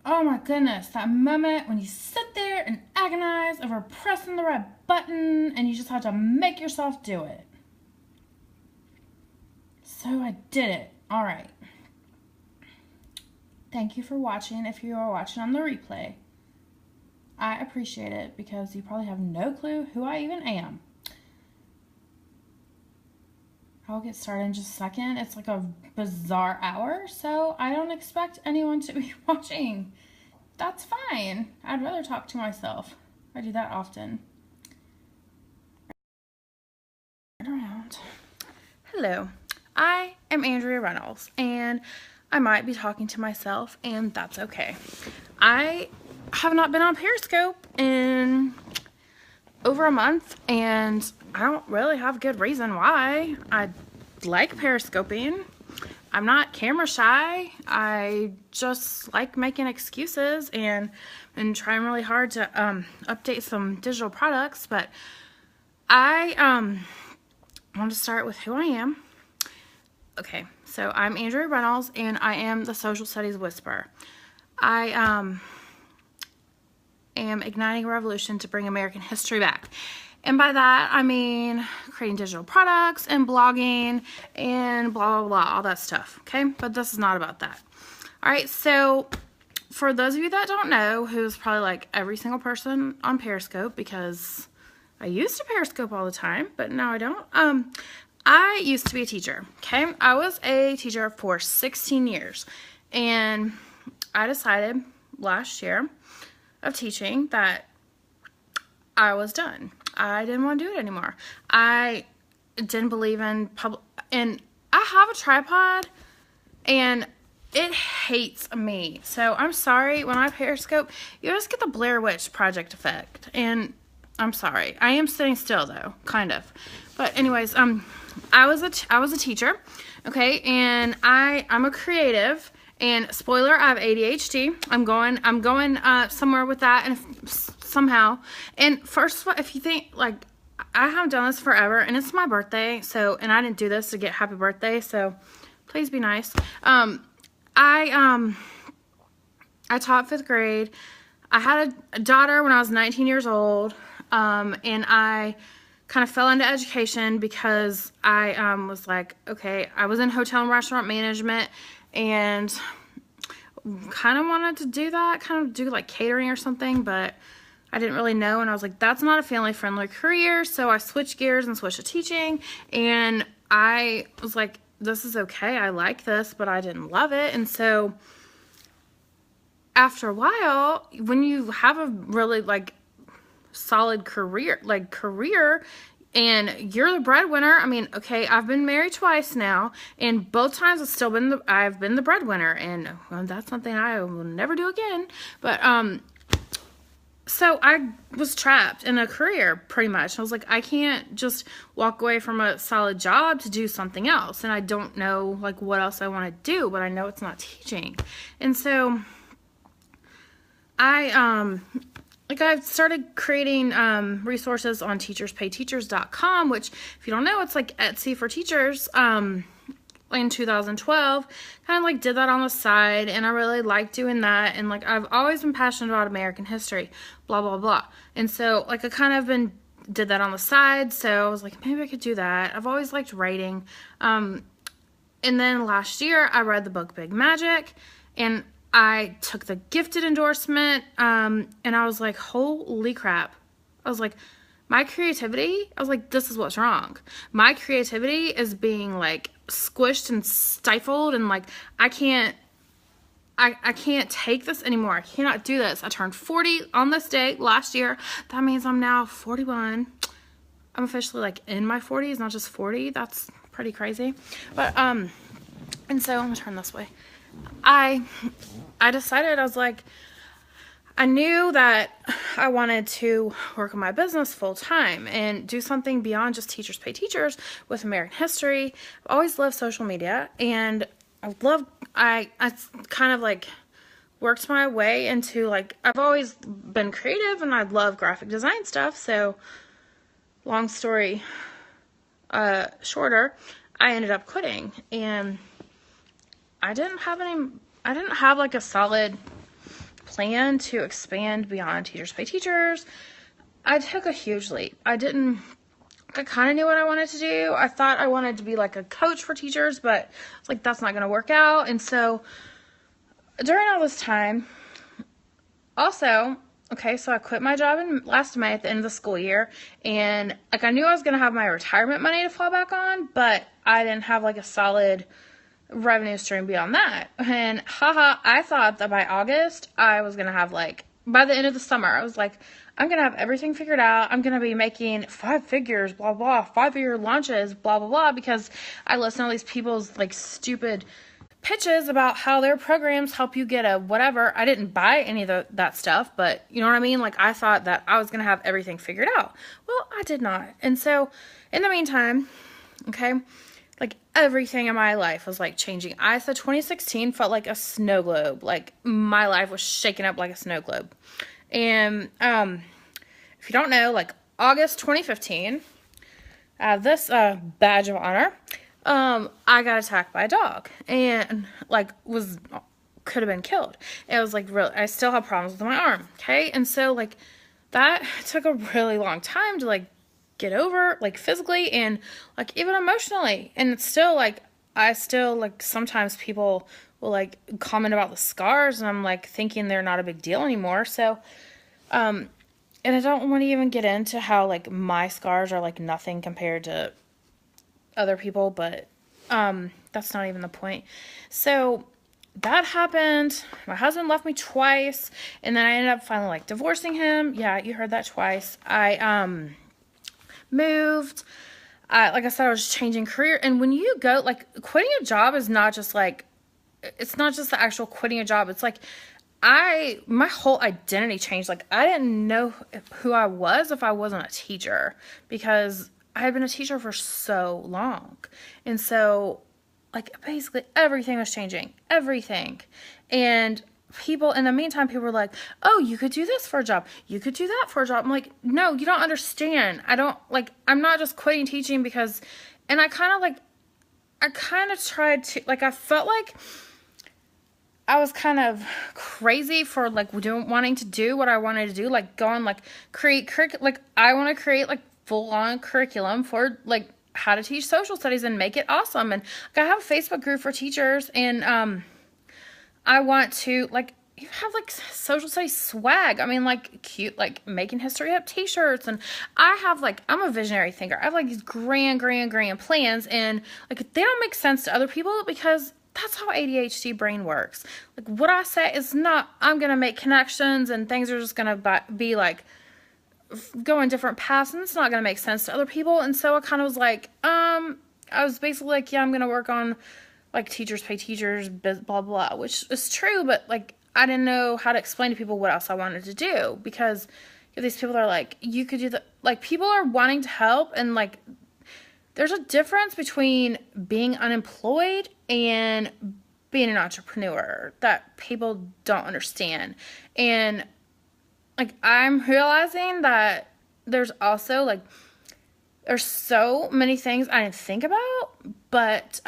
Oh my goodness, that moment when you sit there and agonize over pressing the right button and you just have to make yourself do it. So I did it. All right. Thank you for watching if you are watching on the replay. I appreciate it because you probably have no clue who I even am. I'll get started in just a second. It's like a bizarre hour, so I don't expect anyone to be watching. That's fine. I'd rather talk to myself. I do that often. Around. Hello, I am Andrea Reynolds, and I might be talking to myself, and that's okay. I have not been on Periscope in over a month, and I don't really have a good reason why. I like Periscoping. I'm not camera shy. I just like making excuses and trying really hard to update some digital products, but I want to start with who I am. Okay, so I'm Andrea Reynolds, and I am the Social Studies Whisperer. I am igniting a revolution to bring American history back. And by that, I mean creating digital products and blogging and blah, blah, blah, all that stuff, okay? But this is not about that. All right, so for those of you that don't know, who's probably like every single person on Periscope, because I used to Periscope all the time, but now I don't. I used to be a teacher, okay? I was a teacher for 16 years, and I decided last year of teaching that I was done. I didn't want to do it anymore. I didn't believe in public, and I have a tripod, and it hates me. So I'm sorry, when I Periscope, you just get the Blair Witch Project effect, and I'm sorry. I am sitting still though, kind of. But anyways, I was a teacher, okay, and I'm a creative. And spoiler, I have ADHD. I'm going somewhere with that, and somehow. And first of all, if you think like I haven't done this forever, and it's my birthday, so and I didn't do this to get happy birthday, so please be nice. I taught 5th grade. I had a daughter when I was 19 years old, and I kind of fell into education because I was like, okay, I was in hotel and restaurant management, and kind of wanted to do that, kind of do like catering or something, but I didn't really know, and I was like, that's not a family-friendly career, so I switched gears and switched to teaching, and I was like, this is okay, I like this, but I didn't love it. And so after a while, when you have a really like solid career, and you're the breadwinner. I mean, okay, I've been married twice now, and both times I've been the breadwinner, and well, that's something I will never do again. But so I was trapped in a career pretty much. I was like, I can't just walk away from a solid job to do something else, and I don't know like what else I want to do, but I know it's not teaching. And so I've started creating resources on teacherspayteachers.com, which, if you don't know, it's like Etsy for teachers. In 2012, kind of like did that on the side, and I really like doing that. And like I've always been passionate about American history, blah blah blah. And so like I kind of did that on the side. So I was like, maybe I could do that. I've always liked writing. And then last year I read the book Big Magic, and I took the gifted endorsement, and I was like, holy crap. I was like, my creativity, I was like, this is what's wrong. My creativity is being like squished and stifled, and like, I can't take this anymore. I cannot do this. I turned 40 on this day last year. That means I'm now 41. I'm officially like in my 40s, not just 40. That's pretty crazy. But, and so I'm gonna turn this way. I decided, I was like, I knew that I wanted to work on my business full time and do something beyond just Teachers Pay Teachers with American history. I've always loved social media, and I kind of like worked my way into like, I've always been creative and I love graphic design stuff. So long story shorter, I ended up quitting, and I didn't have like a solid plan to expand beyond Teachers Pay Teachers, I took a huge leap. I kind of knew what I wanted to do. I thought I wanted to be like a coach for teachers, but it's like, that's not going to work out. And so during all this time, also, okay, so I quit my job last May at the end of the school year, and like I knew I was going to have my retirement money to fall back on, but I didn't have like a solid revenue stream beyond that. And I thought that by August, I was going to have like, by the end of the summer, I was like, I'm going to have everything figured out. I'm going to be making 5 figures, blah, blah, 5-figure launches, blah, blah, blah, because I listen to all these people's like stupid pitches about how their programs help you get a whatever. I didn't buy any of that stuff, but you know what I mean? Like, I thought that I was going to have everything figured out. Well, I did not. And so in the meantime, okay, like everything in my life was like changing. I said 2016 felt like a snow globe. Like my life was shaking up like a snow globe. And if you don't know, like August 2015, this badge of honor, I got attacked by a dog and like could have been killed. It was like really, I still have problems with my arm. Okay. And so like that took a really long time to like get over, like physically and like even emotionally. And it's still like, I still like, sometimes people will like comment about the scars and I'm like thinking they're not a big deal anymore. So, and I don't want to even get into how like my scars are like nothing compared to other people, but that's not even the point. So that happened. My husband left me twice, and then I ended up finally like divorcing him. Yeah, you heard that twice. I moved. Like I said, I was changing career, and when you go like quitting a job is not just like, it's not just the actual quitting a job. It's like my whole identity changed. Like I didn't know who I was if I wasn't a teacher, because I had been a teacher for so long. And so like basically everything was changing, everything. And people, in the meantime, people were like, oh, you could do this for a job. You could do that for a job. I'm like, no, you don't understand. I'm not just quitting teaching because, and I kind of tried to, like, I felt like I was kind of crazy for like wanting to do what I wanted to do, like go on, like I want to create like full-on curriculum for like how to teach social studies and make it awesome. And like, I have a Facebook group for teachers, and I want to like you have like social studies swag. I mean, like cute, like making history up t-shirts. And I have like, I'm a visionary thinker. I have like these grand plans, and like they don't make sense to other people because that's how ADHD brain works. Like what I say is not, I'm going to make connections and things are just going to be like going different paths, and it's not going to make sense to other people. And so I kind of was like, I was basically like, yeah, I'm going to work on like Teachers Pay Teachers, blah, blah, which is true. But like, I didn't know how to explain to people what else I wanted to do, because these people are like, you could do that. Like people are wanting to help, and like, there's a difference between being unemployed and being an entrepreneur that people don't understand. And like, I'm realizing that there's also like, there's so many things I didn't think about, but,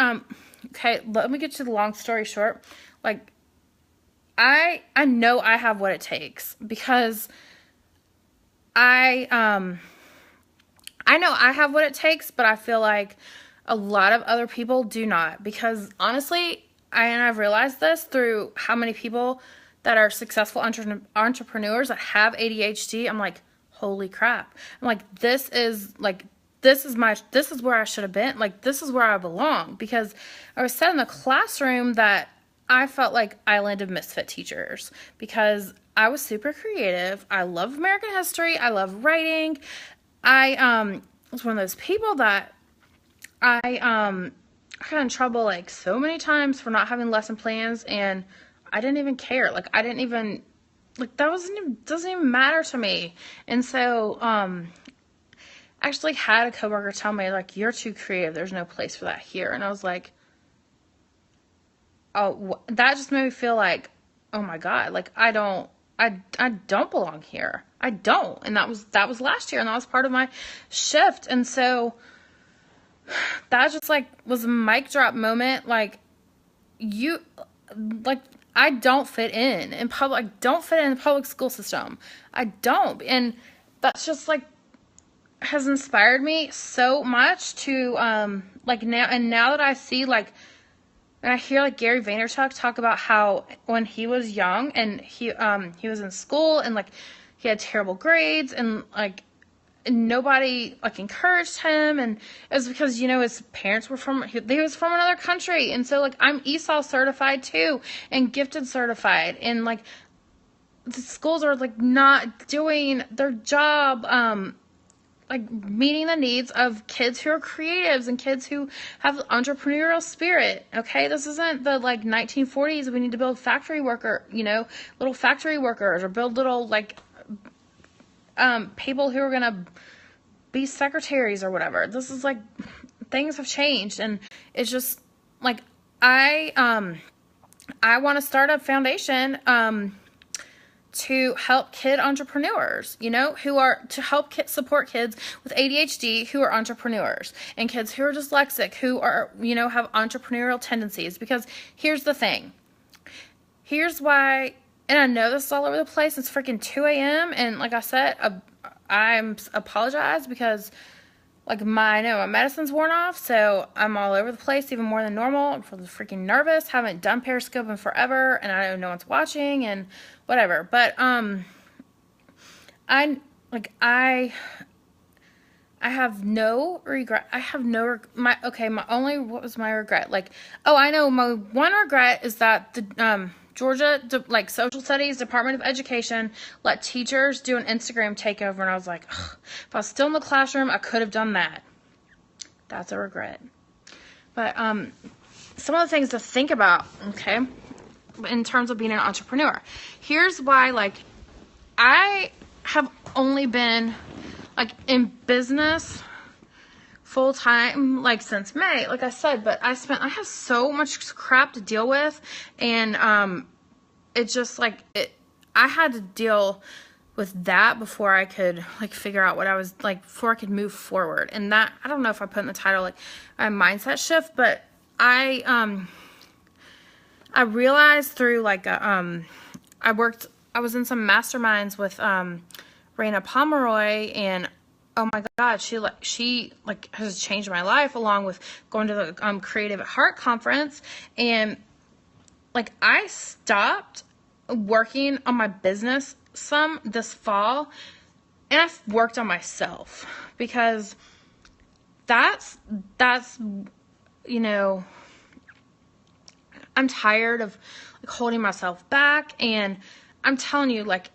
okay, let me get to the long story short. Like, I know I have what it takes, because I know I have what it takes, but I feel like a lot of other people do not, because honestly, I've realized this through how many people that are successful entrepreneurs that have ADHD. I'm like, holy crap. I'm like, this is where I should have been. Like, this is where I belong, because I was said in the classroom that I felt like island of misfit teachers, because I was super creative. I love American history. I love writing. I was one of those people that I got in trouble like so many times for not having lesson plans, and I didn't even care. Like, I didn't even, like, doesn't even matter to me. And so, I actually had a coworker tell me, like, you're too creative. There's no place for that here. And I was like, oh, that just made me feel like, oh my God, like, I don't belong here. I don't. And that was last year, and that was part of my shift. And so that just like was a mic drop moment. Like, I don't fit in public. I don't fit in the public school system. I don't. And that's just like has inspired me so much to like now that I see like and I hear like Gary Vaynerchuk talk about how when he was young and he was in school and like he had terrible grades and like nobody like encouraged him, and it was because his parents were he was from another country, and so like I'm ESOL certified too and gifted certified, and like the schools are like not doing their job like meeting the needs of kids who are creatives and kids who have entrepreneurial spirit. Okay, this isn't the like 1940s. We need to build little factory workers, or build little like people who are gonna be secretaries or whatever. This is like things have changed, and it's just like I want to start a foundation to help kid entrepreneurs, who are to help support kids with ADHD who are entrepreneurs, and kids who are dyslexic who are, have entrepreneurial tendencies. Because here's the thing. Here's why, and I know this is all over the place. It's freaking 2 a.m. And like I said, I'm apologize because like my medicine's worn off, so I'm all over the place even more than normal. I'm freaking nervous. Haven't done Periscope in forever, and I don't know one's watching and whatever. But I have no regret. What was my regret? Like, oh, I know my one regret is that the Georgia Social Studies Department of Education let teachers do an Instagram takeover, and I was like, ugh, if I was still in the classroom, I could have done that. That's a regret. But some of the things to think about, okay, in terms of being an entrepreneur. Here's why, like, I have only been like in business full time like since May, like I said, but I have so much crap to deal with, and it's just like I had to deal with that before I could like figure out what I was like, before I could move forward. And that, I don't know if I put in the title like a mindset shift, but I realized through like I was in some masterminds with Raina Pomeroy, and oh my God, she has changed my life, along with going to the Creative at Heart conference. And like I stopped working on my business some this fall, and I've worked on myself, because that's I'm tired of like holding myself back. And I'm telling you, like,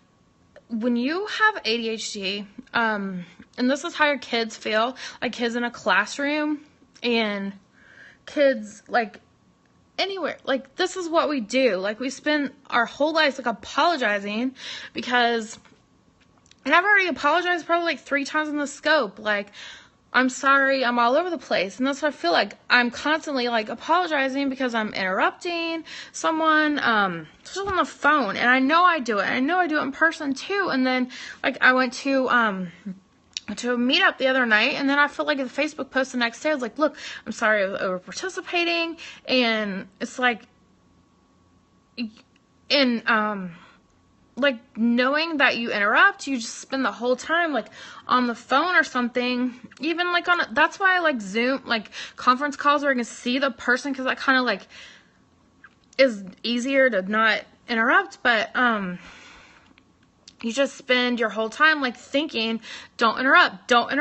when you have ADHD, and this is how your kids feel, like kids in a classroom and kids like anywhere, like this is what we do. Like we spend our whole lives like apologizing because, and I've already apologized probably like 3 times in the scope. Like, I'm sorry, I'm all over the place. And that's what I feel like. I'm constantly like apologizing because I'm interrupting someone, just on the phone. And I know I do it. I know I do it in person too. And then like I went to a meetup the other night, and then I felt like a Facebook post the next day. I was like, look, I'm sorry I was over participating. And it's like, like knowing that you interrupt, you just spend the whole time like on the phone or something, even like that's why I like Zoom, like conference calls where I can see the person, because that kind of like is easier to not interrupt. But you just spend your whole time like thinking, don't interrupt, and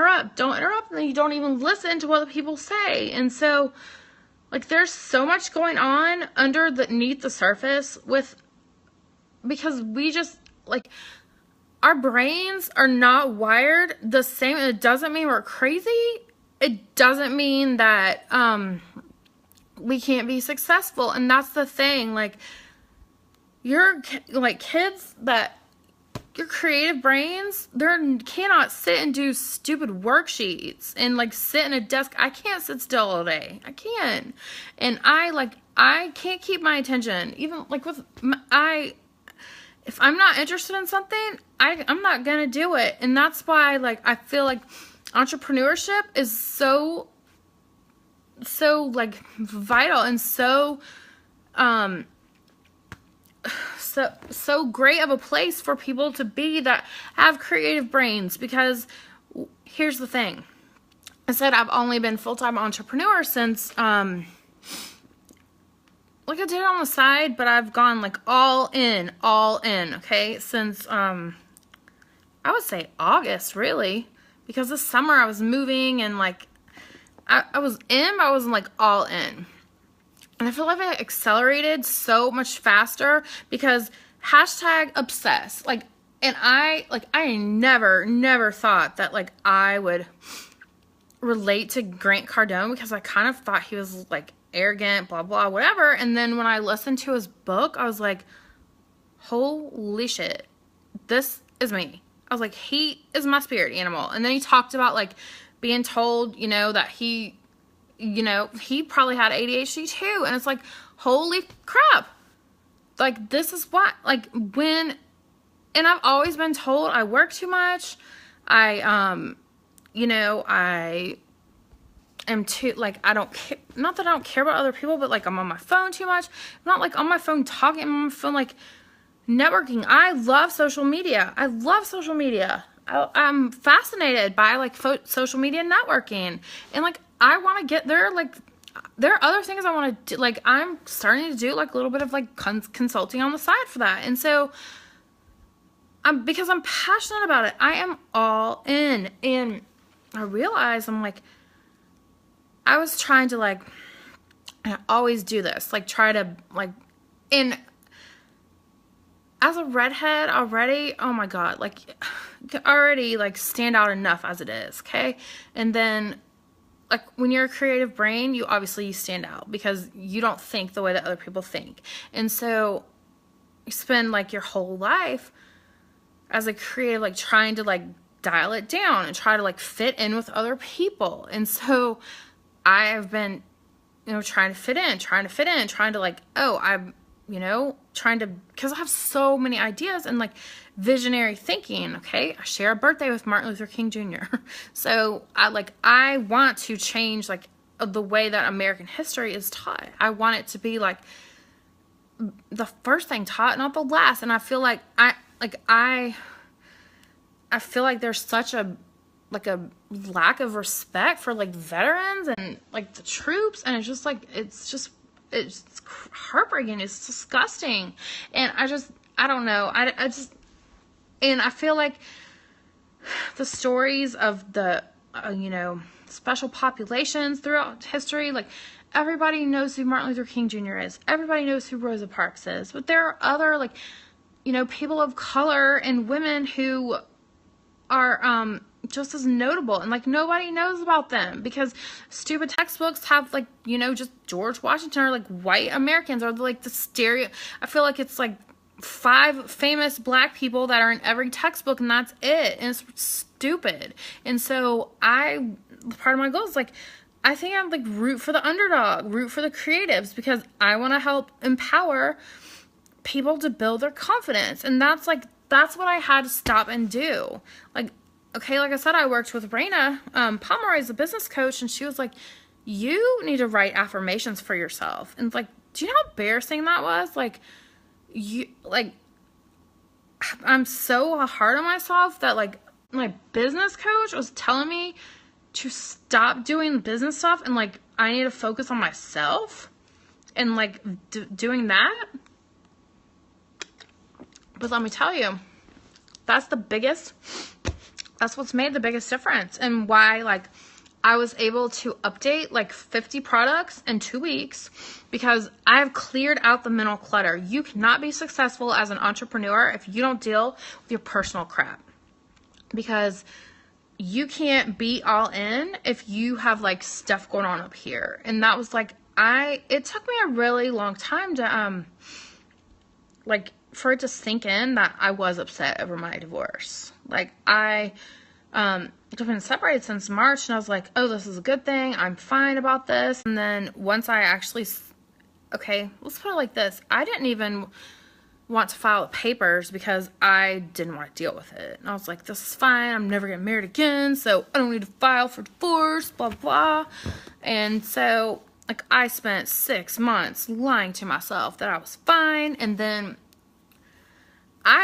then you don't even listen to what the people say. And so like there's so much going on underneath the surface because we just like, our brains are not wired the same. It doesn't mean we're crazy. It doesn't mean that we can't be successful. And that's the thing. Like, you're like kids that your creative brains, they cannot sit and do stupid worksheets and like sit in a desk. I can't sit still all day. I can't. And I can't keep my attention. Even like if I'm not interested in something, I'm not going to do it. And that's why like I feel like entrepreneurship is so like vital and so so great of a place for people to be that have creative brains, because here's the thing. I said I've only been full-time entrepreneur since, like I did it on the side, but I've gone like all in, okay, since, I would say August, really, because this summer I was moving and like, I was in, but I wasn't like all in. And I feel like it accelerated so much faster because #obsessed, like, and I never thought that like I would relate to Grant Cardone, because I kind of thought he was like arrogant, blah blah whatever. And then when I listened to his book, I was like, holy shit, this is me. I was like, he is my spirit animal. And then he talked about like being told, you know, that he probably had ADHD too. And it's like, holy crap, like this is what, like, when, and I've always been told I work too much. I am too, like, I don't care, not that I don't care about other people, but like I'm on my phone too much. I'm not like on my phone talking, I'm on my phone like networking. I love social media. I'm fascinated by like social media networking, and like I want to get there. Like there are other things I want to do. Like I'm starting to do like a little bit of like consulting on the side for that, and so because I'm passionate about it, I am all in. And I realize I'm like, I was trying to like, and I always do this, like try to like, and as a redhead already, oh my God, like already like stand out enough as it is, okay? And then like when you're a creative brain, you obviously stand out because you don't think the way that other people think. And so you spend like your whole life as a creative, like trying to like dial it down and try to like fit in with other people. And so I have been, trying to fit in, trying to like, oh, I'm, trying to, because I have so many ideas and like visionary thinking, okay? I share a birthday with Martin Luther King Jr. So I want to change like the way that American history is taught. I want it to be like the first thing taught, not the last. And I feel like I feel like there's such a lack of respect for like veterans and like the troops, and it's heartbreaking. It's disgusting. And I don't know. And I feel like the stories of the, special populations throughout history, like everybody knows who Martin Luther King Jr. is. Everybody knows who Rosa Parks is. But there are other like, people of color and women who are, just as notable, and like nobody knows about them because stupid textbooks have like just George Washington or like white Americans or like the stereo. I feel like it's like 5 famous black people that are in every textbook, and that's it, and it's stupid. And so part of my goal is like, I think I'd like root for the underdog, root for the creatives, because I want to help empower people to build their confidence. And that's what I had to stop and do. Like, okay, like I said, I worked with Raina Pomeroy as a business coach, and she was like, you need to write affirmations for yourself. And it's like, do you know how embarrassing that was? Like, I'm so hard on myself that like my business coach was telling me to stop doing business stuff and like I need to focus on myself and like doing that. But let me tell you, that's what's made the biggest difference, and why like I was able to update like 50 products in 2 weeks, because I have cleared out the mental clutter. You cannot be successful as an entrepreneur if you don't deal with your personal crap, because you can't be all in if you have like stuff going on up here. And that was like, it took me a really long time to like for it to sink in that I was upset over my divorce. Like I've been separated since March, and I was like, oh, this is a good thing. I'm fine about this. And then once I actually, okay, let's put it like this. I didn't even want to file the papers because I didn't want to deal with it. And I was like, this is fine. I'm never getting married again, so I don't need to file for divorce, blah, blah. And so like I spent 6 months lying to myself that I was fine. And then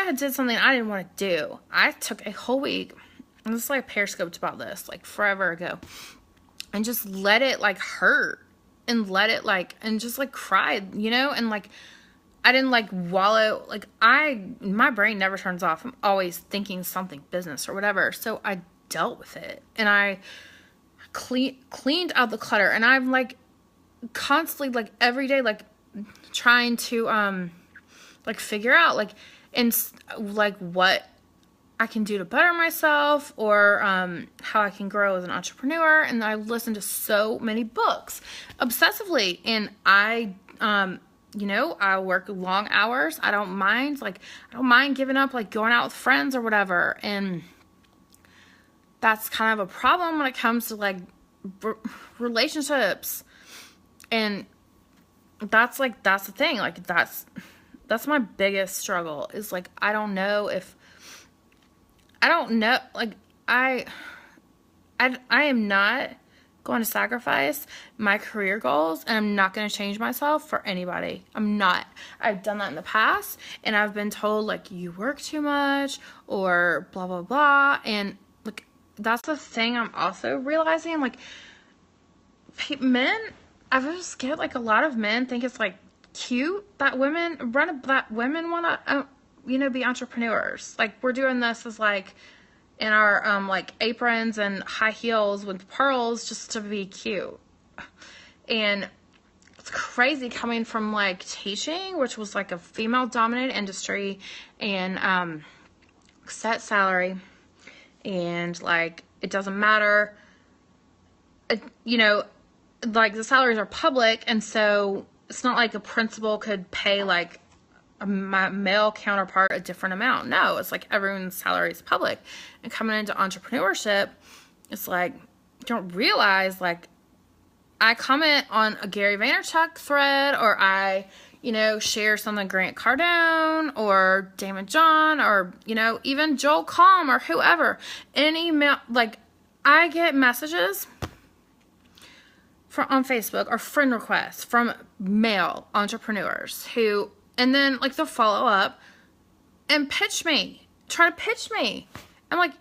I did something I didn't want to do, I took a whole week, and this is like periscoped about this, like forever ago, and just let it like hurt, and let it like, and just like cried, you know, and like, I didn't like wallow, like my brain never turns off. I'm always thinking something business or whatever. So I dealt with it, and I cleaned out the clutter, and I'm like constantly like every day, like trying to, like figure out like, and like what I can do to better myself, or how I can grow as an entrepreneur. And I listen to so many books obsessively, and I, you know, I work long hours. I don't mind giving up, like going out with friends or whatever. And that's kind of a problem when it comes to like relationships. And that's the thing. Like that's my biggest struggle, is like, I don't know, like I am not going to sacrifice my career goals, and I'm not going to change myself for anybody. I'm not. I've done that in the past, and I've been told like, you work too much or blah, blah, blah. And like, that's the thing I'm also realizing, like men, I just get like a lot of men think it's like cute that women want to, you know, be entrepreneurs. Like, we're doing this as like in our like aprons and high heels with pearls just to be cute. And it's crazy coming from like teaching, which was like a female dominated industry, and set salary, and like it doesn't matter, you know, like the salaries are public, and so it's not like a principal could pay like my male counterpart a different amount. No, it's like everyone's salary is public. And coming into entrepreneurship, it's like, you don't realize, like, I comment on a Gary Vaynerchuk thread, or I, you know, share something Grant Cardone or Damon John, or, you know, even Joel Comm or whoever. Any email, like, I get messages on Facebook or friend requests from male entrepreneurs who, and then like they'll follow up and try to pitch me. I'm like,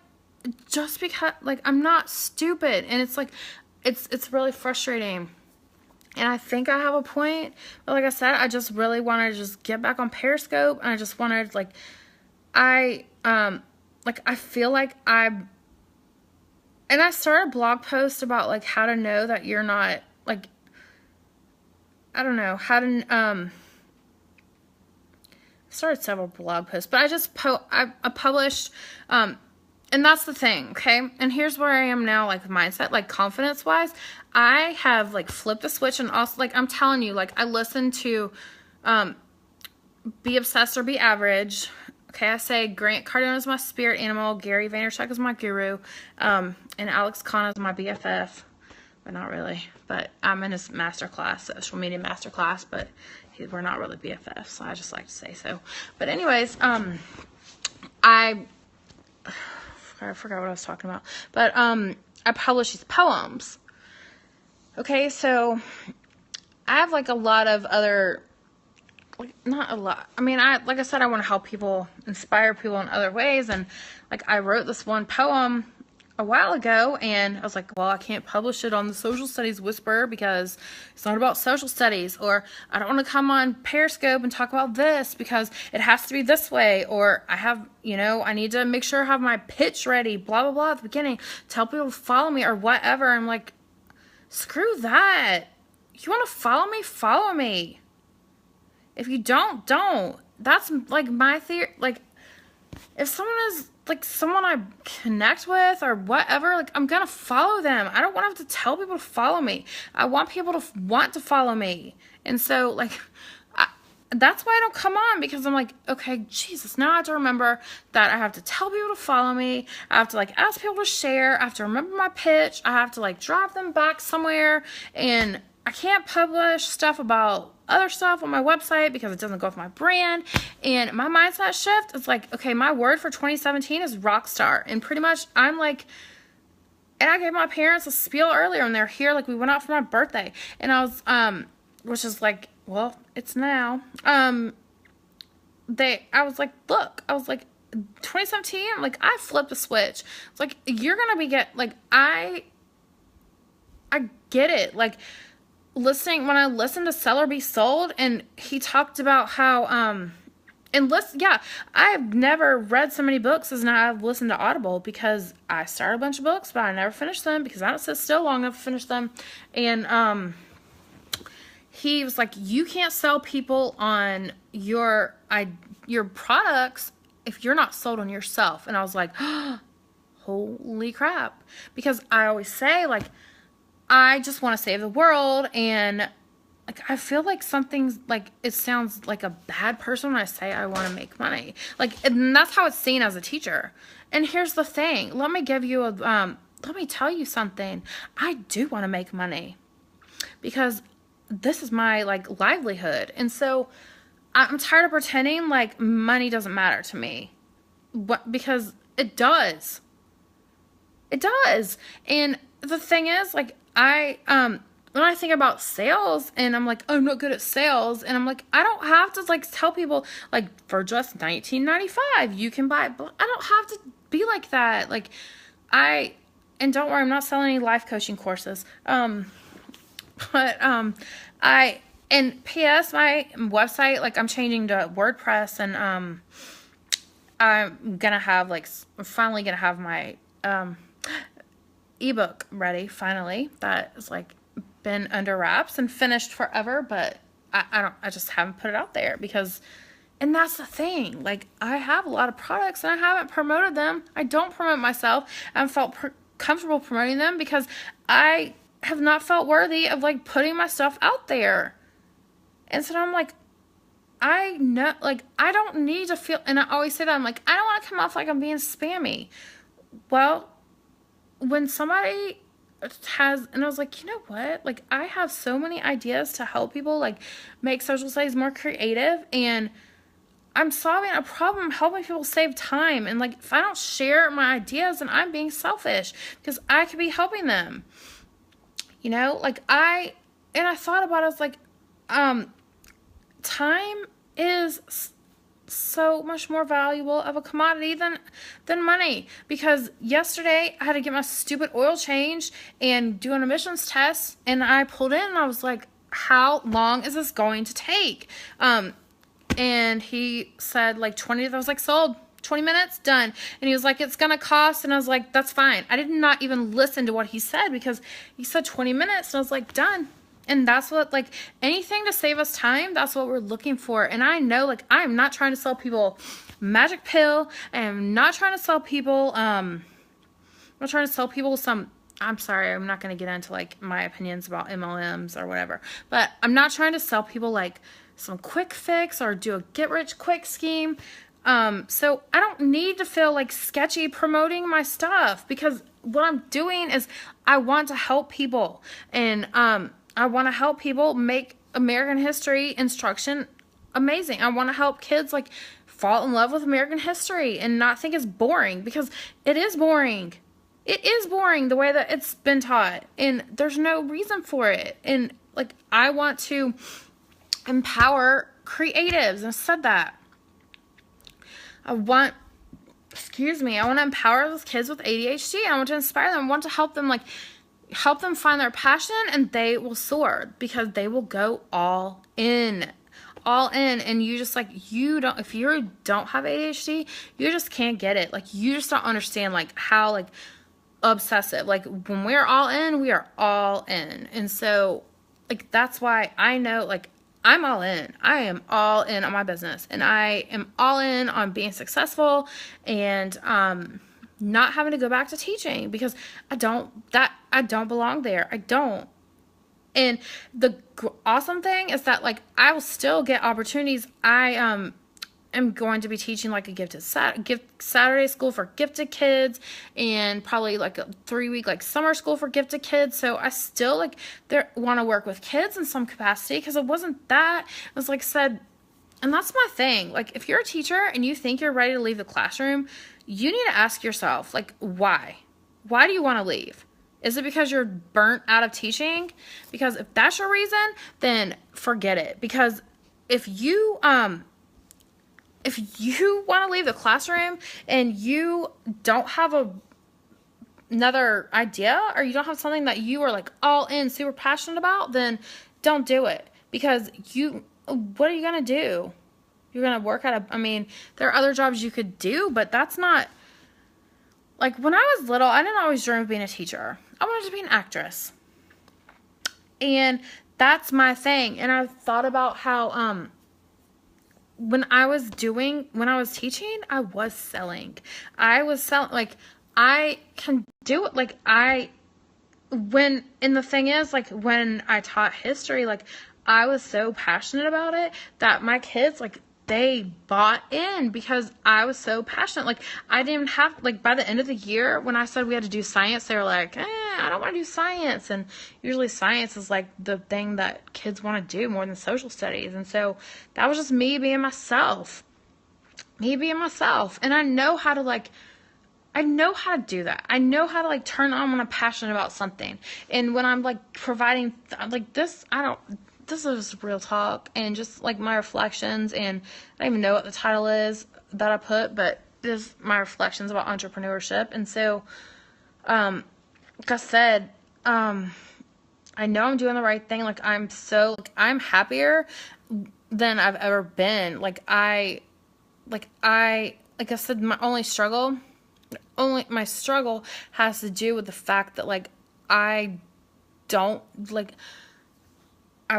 just because, like, I'm not stupid. And it's like, it's really frustrating. And I think I have a point, but like I said, I just really wanted to just get back on Periscope, and I just wanted, like, I feel like and I started a blog post about like how to know that you're not, like, I don't know, how to, started several blog posts, but I just I published, and that's the thing, okay? And here's where I am now, like, mindset, like, confidence wise, I have like flipped the switch. And also, like, I'm telling you, like, I listen to Be Obsessed or Be Average. Okay, I say Grant Cardone is my spirit animal, Gary Vaynerchuk is my guru, and Alex Khan is my BFF, but not really. But I'm in his masterclass, social media masterclass, but we're not really BFFs, so I just like to say so. But anyways, I forgot what I was talking about, but I publish these poems. Okay, so I have like a lot of other, like, not a lot. I mean, like I said, I want to help people, inspire people in other ways. And like, I wrote this one poem a while ago, and I was like, well, I can't publish it on the Social Studies Whisperer because it's not about social studies, or I don't want to come on Periscope and talk about this because it has to be this way, or I have, you know, I need to make sure I have my pitch ready, blah, blah, blah, at the beginning, tell people to follow me or whatever. I'm like, screw that. If you want to follow me, follow me. If you don't. That's like my theory. Like, if someone is like someone I connect with or whatever, like, I'm gonna follow them. I don't want to have to tell people to follow me. I want people to want to follow me. And so, like, that's why I don't come on, because I'm like, okay, Jesus, now I have to remember that I have to tell people to follow me. I have to, like, ask people to share. I have to remember my pitch. I have to, like, drive them back somewhere. And I can't publish stuff about other stuff on my website because it doesn't go with my brand. And my mindset shift is like, okay, my word for 2017 is rock star. And pretty much I'm like, and I gave my parents a spiel earlier when they're here. Like, we went out for my birthday, and I was, which is like, well, it's now. I was like, look, I was like, 2017, I'm like, I flipped a switch. It's like, you're going to I get it. Like, when I listened to Sell or Be Sold, and he talked about how, I've never read so many books as now I've listened to Audible, because I started a bunch of books, but I never finished them because I don't sit still long enough to finish them. And, he was like, you can't sell people on your products if you're not sold on yourself. And I was like, holy crap. Because I always say, like, I just want to save the world, and like, I feel like something's like, it sounds like a bad person when I say I want to make money. Like, and that's how it's seen as a teacher. And here's the thing. Let me tell you something. I do want to make money, because this is my like livelihood. And so I'm tired of pretending like money doesn't matter to me. Because it does. It does. And the thing is, like, when I think about sales, and I'm like, I'm not good at sales, and I'm like, I don't have to like tell people like, for just $19.95 you can buy. I don't have to be like that. Like, and don't worry, I'm not selling any life coaching courses. And P.S., my website, like, I'm changing to WordPress, and I'm finally gonna have my ebook ready, finally. That is like been under wraps and finished forever, but I just haven't put it out there and that's the thing. Like, I have a lot of products and I haven't promoted them. I don't promote myself. I haven't felt comfortable promoting them because I have not felt worthy of like putting my stuff out there. And so I'm like, I know, like, I don't need to feel, and I always say that, I'm like, I don't want to come off like I'm being spammy. Well, when somebody and I was like, you know what? Like, I have so many ideas to help people, like, make social studies more creative, and I'm solving a problem, helping people save time. And like, if I don't share my ideas, then I'm being selfish, because I could be helping them. You know, like, I thought about it, I was like, time is so much more valuable of a commodity than money. Because yesterday I had to get my stupid oil changed and do an emissions test, and I pulled in and I was like, how long is this going to take? And he said like 20, I was like, sold. 20 minutes, done. And he was like, it's gonna cost, and I was like, that's fine. I did not even listen to what he said, because he said 20 minutes, and I was like, done. And that's what, like, anything to save us time, that's what we're looking for. And I know, like, I'm not trying to sell people magic pill. I am not trying to sell people, I'm not trying to sell people I'm sorry, I'm not going to get into, like, my opinions about MLMs or whatever. But I'm not trying to sell people, like, some quick fix or do a get-rich-quick scheme. So I don't need to feel, like, sketchy promoting my stuff, because what I'm doing is I want to help people. And, I want to help people make American history instruction amazing. I want to help kids, like, fall in love with American history and not think it's boring, because it is boring. It is boring the way that it's been taught, and there's no reason for it. And, like, I want to empower creatives, and I said that. I want to empower those kids with ADHD. I want to inspire them. I want to help them, like, help them find their passion, and they will soar, because they will go all in. And you just, like, if you don't have ADHD, you just can't get it. Like, you just don't understand, like, how, like, obsessive, like, when we're all in, we are all in. And so, like, that's why I know, like, I'm all in. I am all in on my business, and I am all in on being successful, and not having to go back to teaching, because I don't belong there. I don't. And the awesome thing is that, like, I will still get opportunities. I am going to be teaching, like, a gift Saturday school for gifted kids, and probably like a 3-week, like, summer school for gifted kids. So I still, like, want to work with kids in some capacity, because it wasn't that. It was, like I said, and that's my thing. Like, if you're a teacher and you think you're ready to leave the classroom, you need to ask yourself, like, why? Why do you want to leave? Is it because you're burnt out of teaching? Because if that's your reason, then forget it. Because if you, if you want to leave the classroom and you don't have another idea, or you don't have something that you are like all in, super passionate about, then don't do it. Because what are you going to do? You're going to work at I mean, there are other jobs you could do, but that's not, like, when I was little, I didn't always dream of being a teacher. I wanted to be an actress. And that's my thing. And I've thought about how, when I was teaching, I was selling. Like, I can do it. Like, and the thing is, like, when I taught history, like, I was so passionate about it that my kids, like, they bought in because I was so passionate. Like, I didn't have, like, by the end of the year, when I said we had to do science, they were like, I don't want to do science. And usually science is, like, the thing that kids want to do more than social studies. And so that was just me being myself. And I know how to, like, do that. I know how to, like, turn on when I'm passionate about something. And when I'm, like, providing, like, this is real talk and just, like, my reflections. And I don't even know what the title is that I put, but this is my reflections about entrepreneurship. And so, like I said, I know I'm doing the right thing. Like, I'm happier than I've ever been. Like I said, my struggle has to do with the fact that, like, I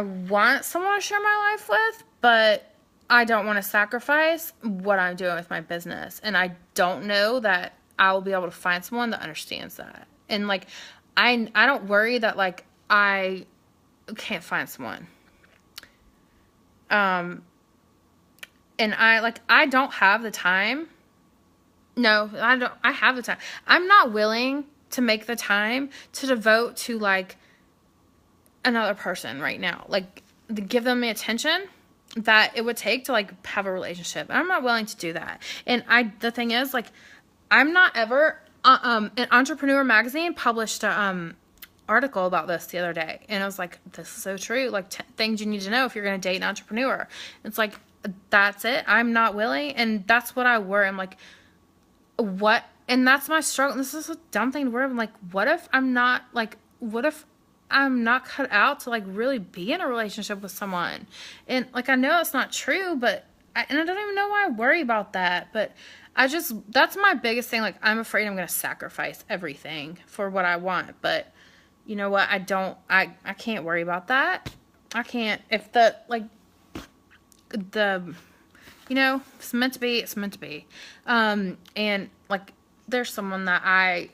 want someone to share my life with, but I don't want to sacrifice what I'm doing with my business. And I don't know that I will be able to find someone that understands that. And, like, I don't worry that, like, I can't find someone. And I don't have the time. No, I don't. I have the time. I'm not willing to make the time to devote to, like, another person right now. Like, to give them the attention that it would take to, like, have a relationship. I'm not willing to do that. And the thing is, like, I'm not ever, an Entrepreneur magazine published a, article about this the other day. And I was like, this is so true. Like, 10 things you need to know if you're going to date an entrepreneur. It's like, that's it. I'm not willing. And that's what I worry. I'm like, what? And that's my struggle. This is a dumb thing to worry. I'm like, what if I'm not cut out to, like, really be in a relationship with someone? And, like, I know it's not true, but I don't even know why I worry about that. But that's my biggest thing. Like, I'm afraid I'm going to sacrifice everything for what I want. But you know what? I can't worry about that. I can't. If it's meant to be, it's meant to be. And, like, there's someone that I'm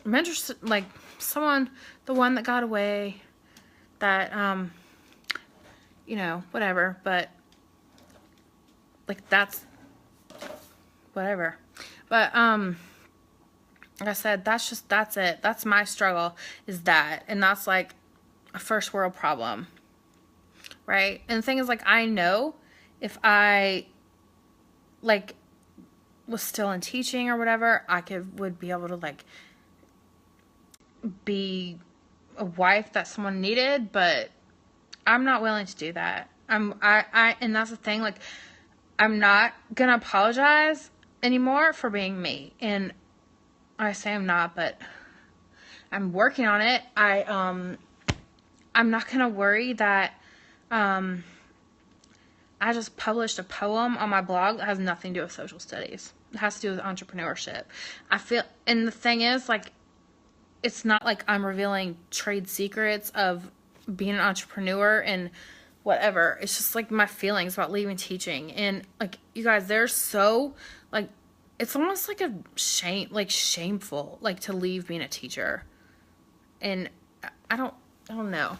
interested, like, the one that got away, that, whatever, but, like, that's, whatever. But, like I said, that's it. That's my struggle, is that, and that's, like, a first world problem, right? And the thing is, like, I know if I, like, was still in teaching or whatever, I would be able to, like, be a wife that someone needed, but I'm not willing to do that. And that's the thing, like, I'm not gonna apologize anymore for being me. And I say I'm not, but I'm working on it. I'm not gonna worry that, I just published a poem on my blog that has nothing to do with social studies. It has to do with entrepreneurship. And the thing is, like, it's not like I'm revealing trade secrets of being an entrepreneur and whatever. It's just, like, my feelings about leaving teaching. And, like, you guys, there's so, like, it's almost like a shameful, like, to leave being a teacher. And I don't know.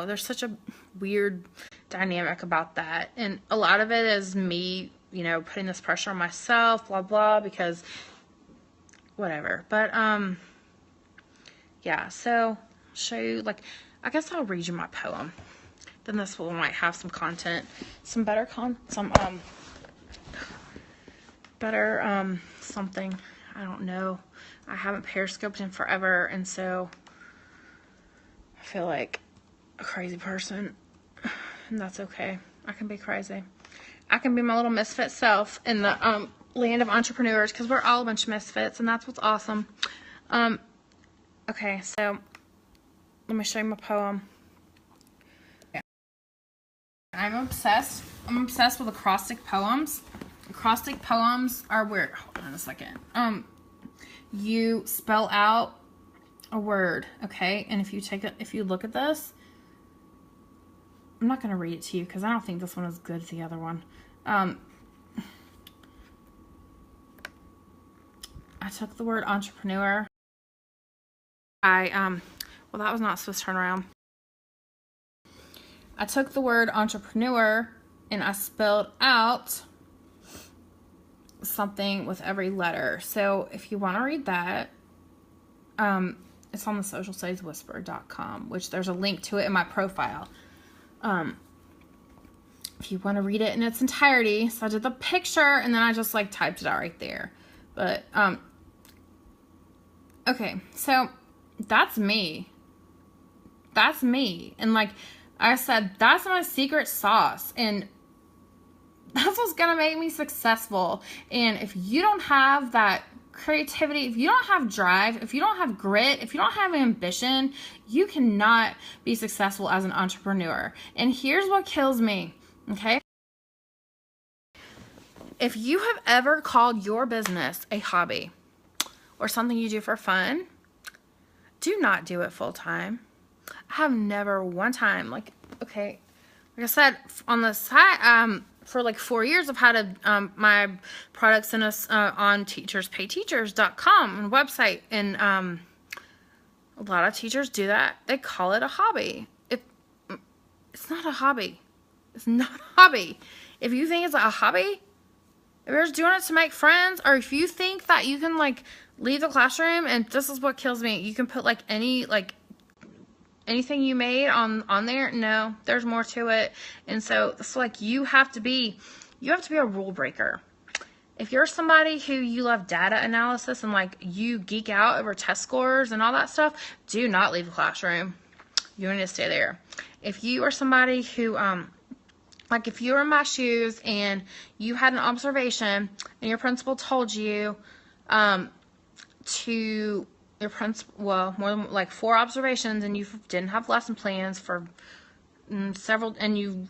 There's such a weird dynamic about that. And a lot of it is me, putting this pressure on myself, blah, blah, because whatever. But, yeah, so I'll show you, like, I guess I'll read you my poem. Then this one might have some content, better something. I don't know. I haven't periscoped in forever, and so I feel like a crazy person, and that's okay. I can be crazy. I can be my little misfit self in the land of entrepreneurs, because we're all a bunch of misfits, and that's what's awesome. Okay, so let me show you my poem. I'm obsessed with acrostic poems. Acrostic poems are where, hold on a second. You spell out a word, okay? And if you look at this, I'm not going to read it to you because I don't think this one is good as the other one. I took the word entrepreneur. Well, that was not supposed to turn around. I took the word entrepreneur and I spelled out something with every letter. So if you want to read that, it's on the socialstudieswhisperer.com, which there's a link to it in my profile. If you want to read it in its entirety. So I did the picture and then I just like typed it out right there. But, okay, so that's me. That's me. And like I said, that's my secret sauce. And that's what's going to make me successful. And if you don't have that creativity, if you don't have drive, if you don't have grit, if you don't have ambition, you cannot be successful as an entrepreneur. And here's what kills me, okay? If you have ever called your business a hobby or something you do for fun, do not do it full time. I have never one time, like I said, on the side, for like 4 years, I've had my products in on teacherspayteachers.com and website, and a lot of teachers do that. They call it a hobby. It's not a hobby. It's not a hobby. If you think it's a hobby, if you're just doing it to make friends, or if you think that you can like leave the classroom, and this is what kills me, you can put like anything you made on there. No, there's more to it. And so it's like you have to be a rule breaker. If you're somebody who you love data analysis and like you geek out over test scores and all that stuff, do not leave the classroom. You need to stay there. If you are somebody who like if you were in my shoes and you had an observation and your principal told you to your principal, well, more than like 4 observations, and you didn't have lesson plans for several, and you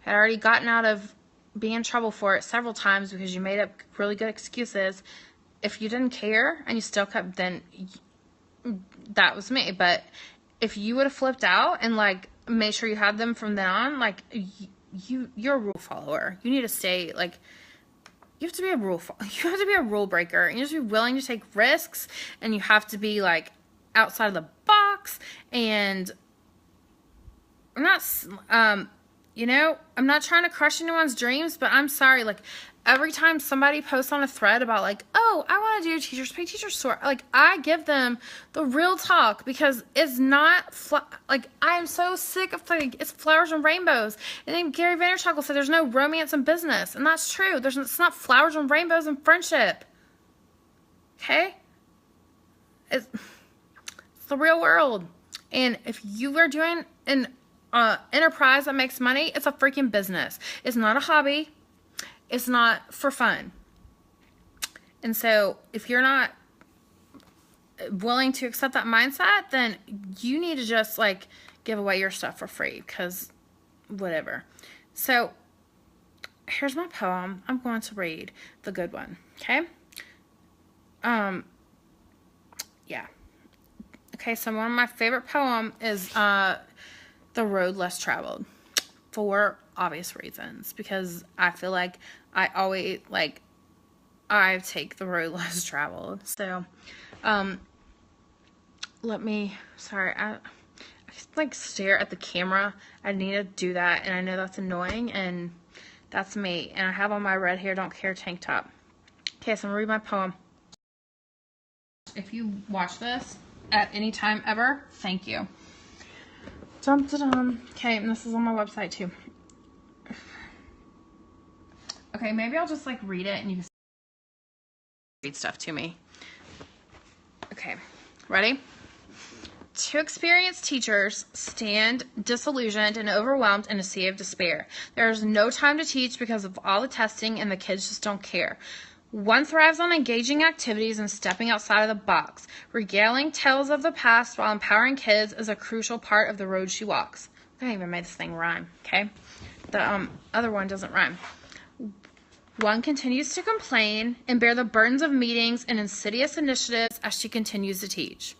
had already gotten out of being in trouble for it several times because you made up really good excuses. If you didn't care and you still kept, then that was me. But if you would have flipped out and like made sure you had them from then on, like you're a rule follower. You need to stay like. You have to be a rule breaker, and you have to be willing to take risks, and you have to be like outside of the box. And I'm not, I'm not trying to crush anyone's dreams, but I'm sorry, like every time somebody posts on a thread about like, oh, I want to do a Teachers Pay Teachers store, like I give them the real talk, because it's not like I am so sick of like it's flowers and rainbows. And then Gary Vaynerchuk will say there's no romance in business, and that's true. It's not flowers and rainbows in friendship. Okay, it's the real world. And if you are doing an enterprise that makes money, it's a freaking business. It's not a hobby. It's not for fun. And so if you're not willing to accept that mindset, then you need to just like give away your stuff for free, because whatever. So here's my poem. I'm going to read the good one. Okay. Yeah. Okay. So one of my favorite poem is, The Road Less Traveled, for obvious reasons, because I feel like I always I take the road less traveled. So sorry, I just like stare at the camera. I need to do that, and I know that's annoying, and that's me. And I have on my red hair don't care tank top. Okay, so I'm gonna read my poem. If you watch this at any time ever, thank you. Dum, da, dum. Okay, and this is on my website too. Okay, maybe I'll just like read it and you can read stuff to me. Okay, ready? Two experienced teachers stand disillusioned and overwhelmed in a sea of despair. There is no time to teach because of all the testing, and the kids just don't care. One thrives on engaging activities and stepping outside of the box. Regaling tales of the past while empowering kids is a crucial part of the road she walks. I can't even make this thing rhyme, okay? The other one doesn't rhyme. One continues to complain and bear the burdens of meetings and insidious initiatives as she continues to teach.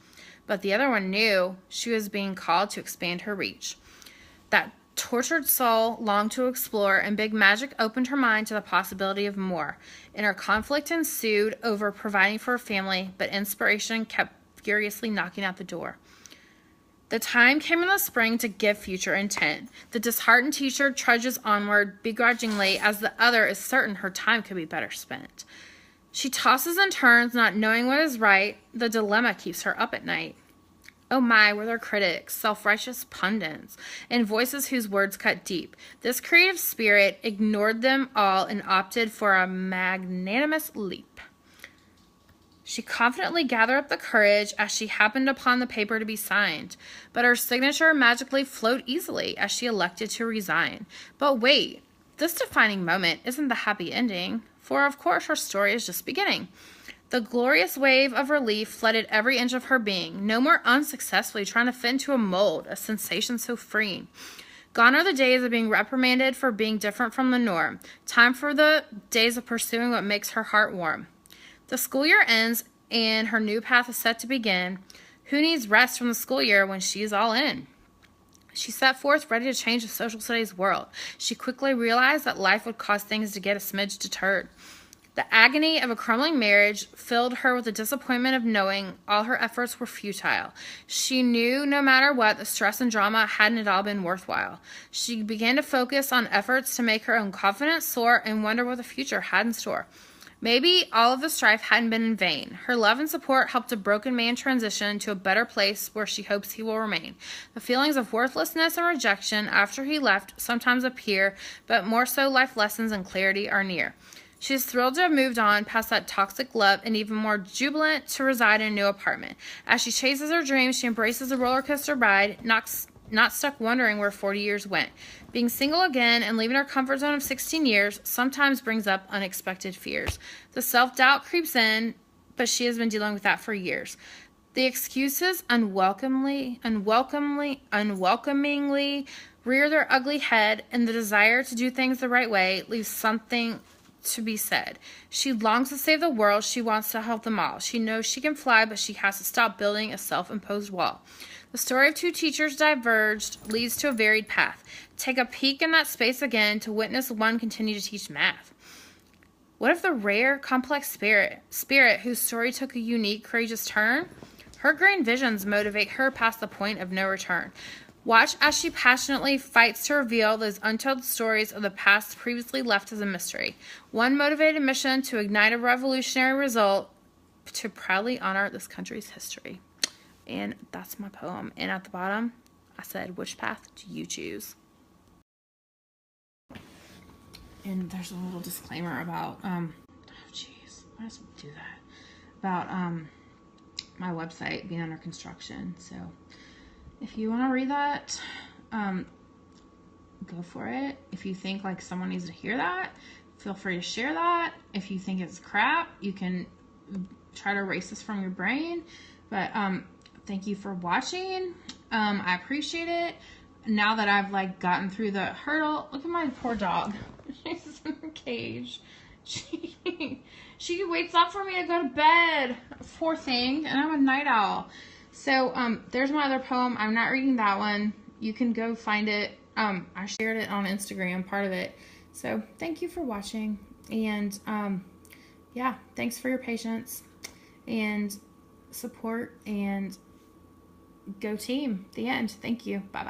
But the other one knew she was being called to expand her reach. That tortured soul longed to explore, and Big Magic opened her mind to the possibility of more. Inner conflict ensued over providing for her family, but inspiration kept furiously knocking at the door. The time came in the spring to give future intent. The disheartened teacher trudges onward begrudgingly as the other is certain her time could be better spent. She tosses and turns, not knowing what is right. The dilemma keeps her up at night. Oh my, were there critics, self-righteous pundits, and voices whose words cut deep. This creative spirit ignored them all and opted for a magnanimous leap. She confidently gathered up the courage as she happened upon the paper to be signed, but her signature magically flowed easily as she elected to resign. But wait, this defining moment isn't the happy ending, for of course her story is just beginning. The glorious wave of relief flooded every inch of her being, no more unsuccessfully trying to fit into a mold, a sensation so freeing. Gone are the days of being reprimanded for being different from the norm. Time for the days of pursuing what makes her heart warm. The school year ends and her new path is set to begin. Who needs rest from the school year when she's all in? She set forth ready to change the social studies world. She quickly realized that life would cause things to get a smidge deterred. The agony of a crumbling marriage filled her with the disappointment of knowing all her efforts were futile. She knew no matter what, the stress and drama hadn't at all been worthwhile. She began to focus on efforts to make her own confidence soar and wonder what the future had in store. Maybe all of the strife hadn't been in vain. Her love and support helped a broken man transition to a better place where she hopes he will remain. The feelings of worthlessness and rejection after he left sometimes appear, but more so life lessons and clarity are near. She is thrilled to have moved on past that toxic love and even more jubilant to reside in a new apartment. As she chases her dreams, she embraces the roller coaster ride, not stuck wondering where 40 years went. Being single again and leaving her comfort zone of 16 years sometimes brings up unexpected fears. The self-doubt creeps in, but she has been dealing with that for years. The excuses unwelcomingly rear their ugly head, and the desire to do things the right way leaves something to be said. She longs to save the world. She wants to help them all. She knows she can fly, but she has to stop building a self-imposed wall. The story of two teachers diverged leads to a varied path. Take a peek in that space again to witness one continue to teach math. What if the rare, complex spirit whose story took a unique, courageous turn? Her grand visions motivate her past the point of no return. Watch as she passionately fights to reveal those untold stories of the past previously left as a mystery. One motivated mission to ignite a revolutionary result to proudly honor this country's history. And that's my poem. And at the bottom, I said, which path do you choose? And there's a little disclaimer about, oh jeez, why does it do that? About my website being under construction. So if you want to read that, go for it. If you think like someone needs to hear that, feel free to share that. If you think it's crap, you can try to erase this from your brain. But thank you for watching. I appreciate it. Now that I've like gotten through the hurdle, look at my poor dog. She's in her cage. She waits up for me to go to bed. Poor thing. And I'm a night owl. So, there's my other poem. I'm not reading that one. You can go find it. I shared it on Instagram, part of it. So, thank you for watching. And, yeah, thanks for your patience and support. And go team. The end. Thank you. Bye-bye.